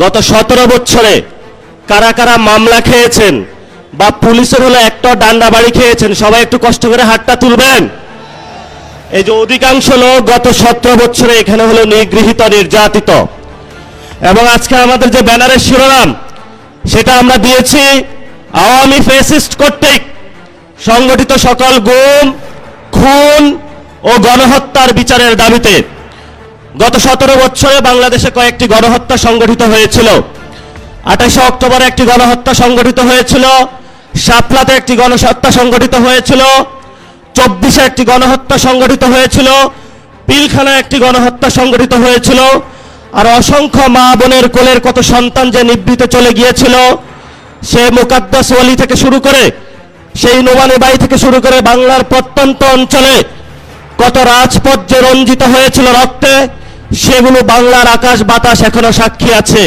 গত 17 বছরে কারা কারা মামলা খেয়েছেন বা পুলিশের হলে একটা ডান্ডা বাড়ি খেয়েছেন, সবাই একটু কষ্ট করে হাতটা তুলবেন। এই যে অধিকাংশ লোক গত 17 বছরে এখানে হলো নিগৃহীত, নির্যাতিত। এবং আজকে আমাদের যে ব্যানারের শিরোনাম সেটা আমরা দিয়েছি আওয়ামী ফ্যাসিস্ট কর্তৃক সংগঠিত সকল গুম, খুন ও গণহত্যার বিচারের দাবিতে। গত 17 বছরে বাংলাদেশে কয়েকটি গণহত্যা সংগঠিত হয়েছিল। 28 অক্টোবরে একটি গণহত্যা সংগঠিত হয়েছিল, শাপলাতে একটি গণহত্যা সংগঠিত হয়েছিল, 24-এ একটি গণহত্যা সংগঠিত হয়েছিল, পিলখানায় একটি গণহত্যা সংগঠিত হয়েছিল। আর অসংখ্য মা বোনের কোলের কত সন্তান যে নিভৃতে চলে গিয়েছিল, সে মুকাদ্দাস ওয়ালি থেকে শুরু করে সেই নোমানি বাই থেকে শুরু করে বাংলার প্রত্যন্ত অঞ্চলে কত রাজপথ যে রঞ্জিত হয়েছিল রক্তে, সেগুলো বাংলার আকাশ বাতাস এখনো সাক্ষী আছে।